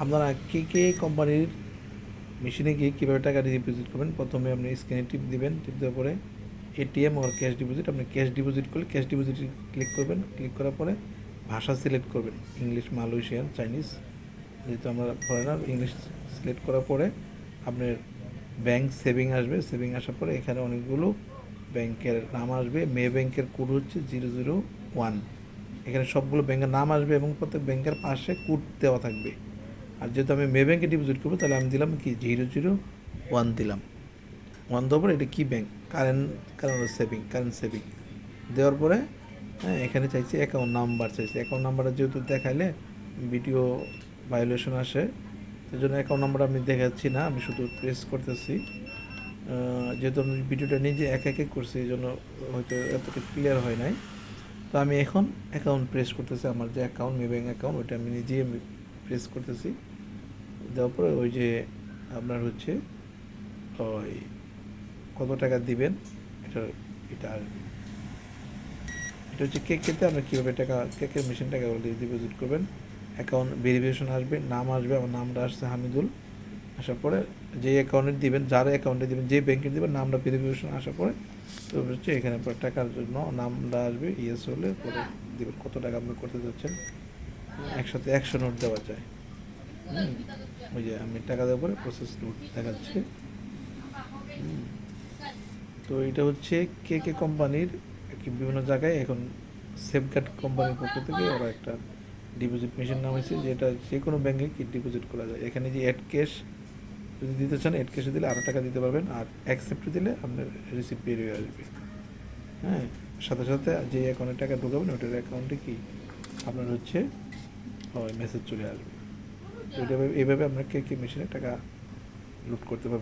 আপনারা কে কোম্পানির মেশিনে গিয়ে কীভাবে টাকা ডিপোজিট করবেন, প্রথমে আপনি স্ক্রিনে টিপ দিবেন, টিপ দেওয়ার পরে এটিএম আর ক্যাশ ডিপোজিট, আপনি ক্যাশ ডিপোজিট করলে ক্যাশ ডিপোজিট ক্লিক করবেন, ক্লিক করার পরে ভাষা সিলেক্ট করবেন, ইংলিশ, মালয়েশিয়ান, চাইনিজ, যেহেতু আমরা ফরেনার, ইংলিশ সিলেক্ট করার পরে আপনার ব্যাংক সেভিং আসবে, সেভিং আসার পরে এখানে অনেকগুলো ব্যাংকের নাম আসবে, মে ব্যাংকের কোড হচ্ছে 001, এখানে সবগুলো ব্যাংকের নাম আসবে এবং প্রত্যেক ব্যাংকের পাশে কোড দেওয়া থাকবে। আর যেহেতু আমি মে ব্যাংকে ডিপোজিট করবো তাহলে আমি দিলাম কি 001 দিলাম, 1 দেওয়ার পরে এটা কি ব্যাংক, কারেন্ট সেভিং দেওয়ার পরে হ্যাঁ এখানে চাইছি অ্যাকাউন্ট নাম্বার, চাইছি অ্যাকাউন্ট নাম্বারটা যেহেতু দেখাইলে ভিডিও ভায়োলেশন আসে, সেই জন্য অ্যাকাউন্ট নাম্বার আমি দেখাচ্ছি না, আমি শুধু প্রেস করতেছি। যেহেতু আমি ভিডিওটা নিজে এক করছি এই জন্য হয়তো এতটা ক্লিয়ার হয় নাই। তো আমি এখন অ্যাকাউন্ট প্রেস করতেছি, আমার যে অ্যাকাউন্ট মে ব্যাংক অ্যাকাউন্ট ওইটা আমি নিজেই আমি প্রেস করতেছি। দেওয়ার পরে ওই যে আপনার হচ্ছে ওই কত টাকা দিবেন এটা এটা আসবে, এটা হচ্ছে কেতে আপনি কীভাবে টাকা কেকের মেশিন টাকা ডিপোজিট করবেন। অ্যাকাউন্ট ভেরিফিকেশন আসবে, নাম আসবে, আমার নামটা আসছে হামিদুল, আসার পরে যে অ্যাকাউন্টে দিবেন, যার অ্যাকাউন্টে দিবেন, যে ব্যাংকে দেবেন, নামটা ভেরিফিকেশন আসার পরে তো হচ্ছে এখানে পরে টাকার জন্য নামটা আসবে, ইয়েস হলে পরে দেবেন কত টাকা আপনি করতে যাচ্ছেন। একসাথে 100 নোট দেওয়া যায়। ওই যে আমি টাকা দেওয়ার পরে প্রসেস নোট দেখাচ্ছে। তো এটা হচ্ছে কে কোম্পানির বিভিন্ন জায়গায় এখন সেফগার্ড কোম্পানির পক্ষ থেকে ওরা একটা ডিপোজিট মেশিন নাম হয়েছে, যেটা যে কোনো ব্যাংকে কি ডিপোজিট করা যায়। এখানে যে অ্যাড ক্যাশ যদি দিতে চান, অ্যাড ক্যাশে দিলে আরও টাকা দিতে পারবেন, আর অ্যাকসেপ্ট দিলে আপনার রিসিপ্ট বেরিয়ে আসবে। হ্যাঁ, সাথে সাথে যে অ্যাকাউন্টে টাকা ঢোকাবেন ওটার অ্যাকাউন্টে কি আপনার হচ্ছে মেসেজ চলে আসবে। তো এইভাবে আপনার কে মেশিনে টাকা লুট করতে পারবেন।